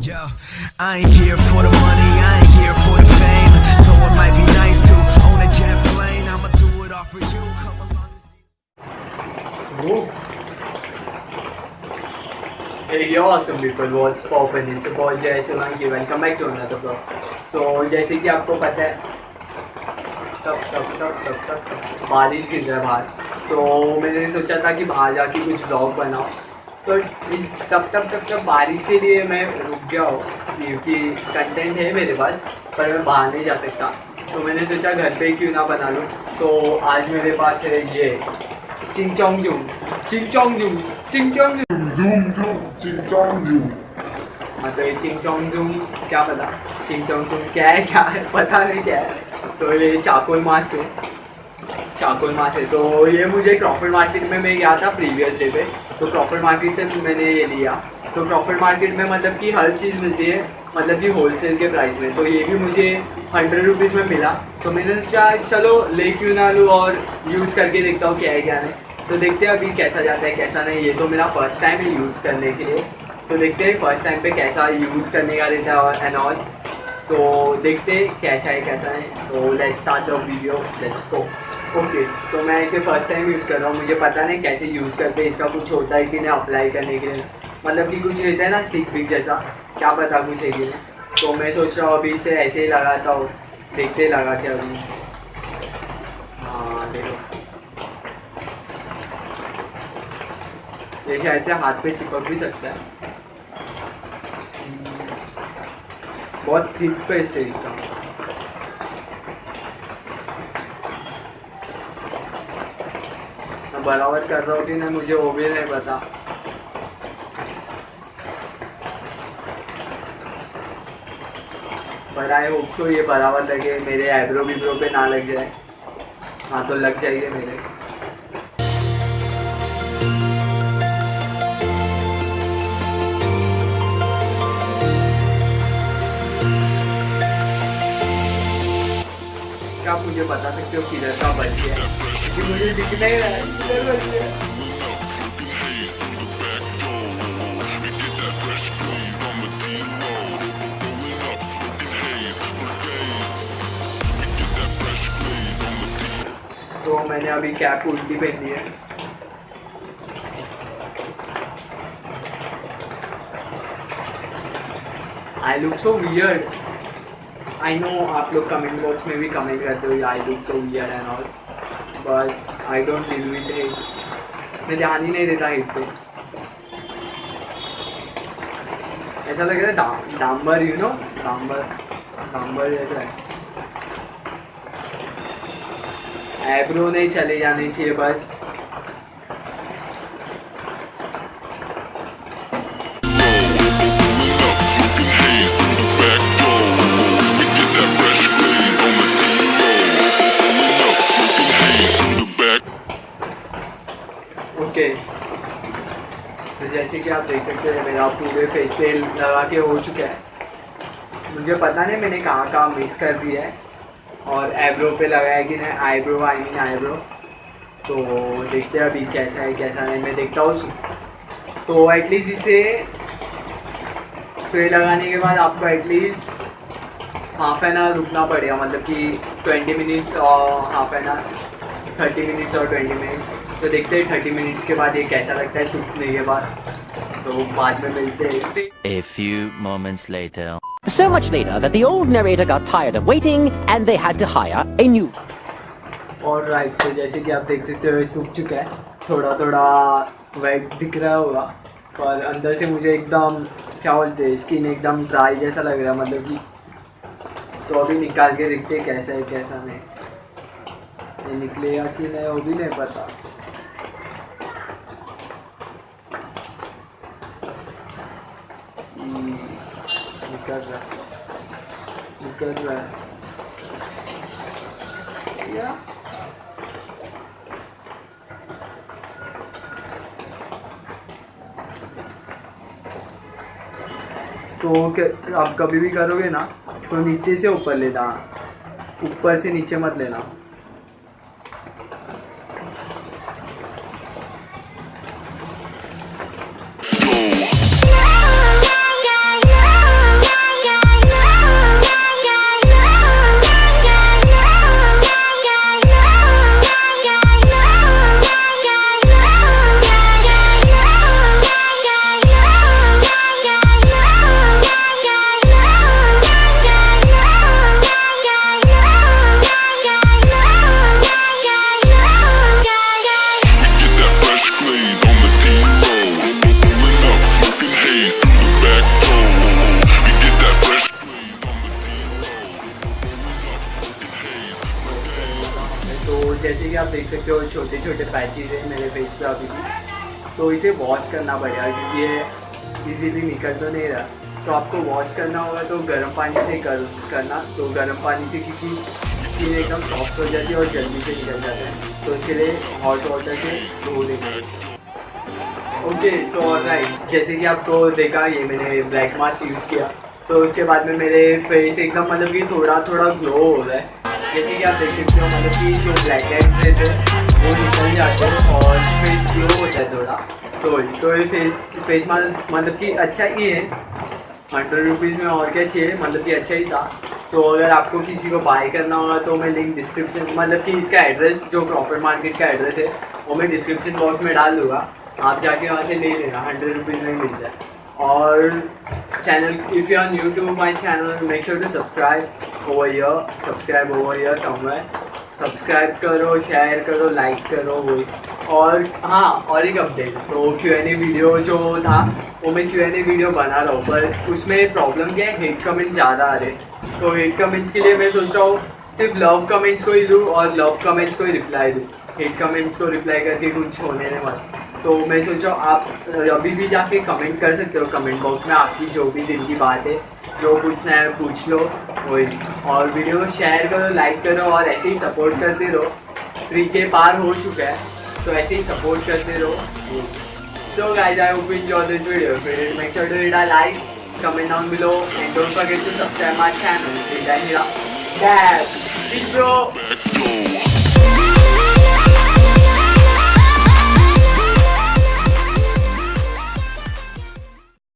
Yo, I ain't here for the money, I ain't here for the fame. Though it might be nice to own a jet plane, I'ma do it all for you. Come along and see. Hey, yo, awesome people, what's poppin'? It's your boy Jay Solanki. Welcome back to another vlog. So, जैसे कि आपको पता है तब बारिश गिर रहा है बाहर, तो मैंने सोचा था कि बाहर जाके कुछ व्लॉग बनाओ। तो इस तब बारिश के लिए मैं रुक गया हूँ क्योंकि कंटेंट है मेरे पास, पर मैं बाहर नहीं जा सकता। तो मैंने सोचा घर पे क्यों ना बना लूँ। तो आज मेरे पास है ये चिंग चोंग जूम हाँ, तो ये चिंग चोंग जूम क्या पता चिंग चोंग जूम क्या है पता नहीं क्या है। तो ये चाकोल मास है। तो ये मुझे क्रॉफर्ड मार्केट में मैं गया था प्रीवियस डे पे, तो क्रॉफर्ड मार्केट से मैंने ये लिया। तो क्रॉफर्ड मार्केट में मतलब कि हर चीज़ मिलती है, मतलब कि होलसेल के प्राइस में। तो ये भी मुझे 100 रुपीज़ में मिला। तो मैंने सोचा चलो ले क्यों ना लूँ और यूज़ करके देखता हूँ क्या है क्या नहीं। तो देखते हैं अभी कैसा जाता है कैसा नहीं। ये तो मेरा फर्स्ट टाइम है यूज़ करने के लिए, तो देखते हैं फर्स्ट टाइम पे कैसा यूज़ करने का रहता है और एंड ऑल। तो देखते कैसा है कैसा नहीं। तो let's start the video, let's go. Okay, तो मैं इसे फर्स्ट टाइम यूज़ कर रहा हूँ, मुझे पता नहीं कैसे यूज़ करते हैं, इसका कुछ होता है कि नहीं अप्लाई करने के लिए, मतलब कि कुछ रहता है ना स्टिक पिक जैसा, क्या पता कुछ है कि नहीं। तो मैं सोच रहा हूँ अभी इसे ऐसे ही लगाता हूँ, देखते लगा के अभी। हाँ देखो, ये शायद से हाथ पे चिपक भी सकता है। बहुत थिक पेस्ट है इसका। मैं बराबर कर रहा हूँ कि नहीं मुझे वो भी नहीं पता। पर आई होप सो ये बराबर लगे, मेरे आईब्रो विब्रो पे ना लग जाए। हाँ तो लग जाएंगे मेरे। क्या आप मुझे बता सकते हो किधर का बच गया है? क्योंकि मुझे दिख नहीं रहा है किधर बच गया। तो मैंने अभी कैप उल्टी पहन ली है। I look so weird. I know आप लोग कमेंट बॉक्स में भी कमेंट करते हो I look so weird and all, but I don't deal with it. मैं ध्यान ही नहीं देता हिट पे। ऐसा लग रहा है डांबर, यू नो, डांबर जैसा है। आईब्रो नहीं चले जाने चाहिए बस। ओके, तो जैसे कि आप देख सकते हैं मेरा पूरे फेस पे लगा के हो चुका है। मुझे पता नहीं मैंने कहाँ मिस कर दिया है और आईब्रो पे लगाया कि नहीं, आईब्रो। तो देखते हैं अभी कैसा है कैसा नहीं, मैं देखता हूँ। तो एटलीस्ट इसे ये लगाने के बाद आपको एटलीस्ट हाफ एन आवर रुकना पड़ेगा, मतलब कि 20 मिनट्स और हाफ एन आवर, 30 मिनट्स और 20 मिनट्स। तो देखते हैं 30 मिनट्स के बाद ये कैसा लगता है सूखने के बाद। तो बाद में मिलते हैं। A few moments later. So much later that the old narrator got tired of waiting and they had to hire a new. और राइट से जैसे कि आप देख सकते हो ये सूख चुका है, थोड़ा वाइट दिख रहा होगा, पर अंदर से मुझे एकदम क्या बोलते हैं स्किन एकदम ड्राई जैसा लग रहा है, मतलब कि। तो अभी निकाल के देखते हैं कैसा है कैसा नहीं। ये निकलेगा कि नहीं वो भी नहीं पता। निकल रहा है या तो आप कभी भी करोगे ना तो नीचे से ऊपर लेना, ऊपर से नीचे मत लेना। जैसे कि आप देख सकते हो छोटे छोटे पैचेज हैं मेरे फेस पे अभी भी, तो इसे वॉश करना पड़ेगा क्योंकि ये इजीली निकल तो नहीं रहा। तो आपको वॉश करना होगा तो गर्म पानी से करना, तो गर्म पानी से क्योंकि स्किन एकदम सॉफ्ट हो जाती है और जल्दी से निकल जाता है, तो उसके लिए हॉट वाटर से धो देना है। ओके सो ऑलराइट, जैसे कि आपको देखा ये मैंने ब्लैक मास्क यूज़ किया, तो उसके बाद में मेरे फेस एकदम मतलब कि थोड़ा थोड़ा ग्लो हो रहा है। जैसे कि आप देख सकते हो मतलब कि जो ब्लैक हेड्स रहते हैं वो निकल जाते हैं और फेस ग्लो होता है थोड़ा। तो ये फेस मास्क मतलब कि अच्छा ही है, 100 रुपीज़ में और क्या चाहिए, मतलब कि अच्छा ही था। तो अगर आपको किसी को बाय करना होगा तो मैं लिंक डिस्क्रिप्शन मतलब कि इसका एड्रेस जो क्रॉफर्ड मार्केट का एड्रेस है वो मैं डिस्क्रिप्शन बॉक्स में डाल दूँगा, आप जाके वहाँ से ले लेना, 100 रुपीज़ में मिल जाए। और channel, if you are new to my channel make sure to subscribe over here somewhere, subscribe करो, शेयर करो, लाइक करो वही। और हाँ, और एक अपडेट, तो Q&A वीडियो जो था वो मैं Q&A वीडियो बना रहा हूँ, पर उसमें प्रॉब्लम क्या है, हेट कमेंट ज़्यादा आ रहे। तो हेट कमेंट्स के लिए मैं सोच रहा हूँ सिर्फ लव कमेंट्स को ही दूँ और लव कमेंट्स को ही रिप्लाई दूँ, हेट कमेंट्स को रिप्लाई करके कुछ होने नहीं वाला। तो मैं सोच रहा हूँ आप अभी भी जाके कमेंट कर सकते हो कमेंट बॉक्स में, आपकी जो भी दिल की बात है, जो पूछना है पूछ लो वही। और वीडियो को शेयर करो, लाइक करो और ऐसे ही सपोर्ट करते रहो। 3K पार हो चुका है, तो ऐसे ही सपोर्ट करते रहो। So guys, I hope you enjoy this video. Make sure to hit a like, comment down below and don't forget to subscribe my channel. Peace bro.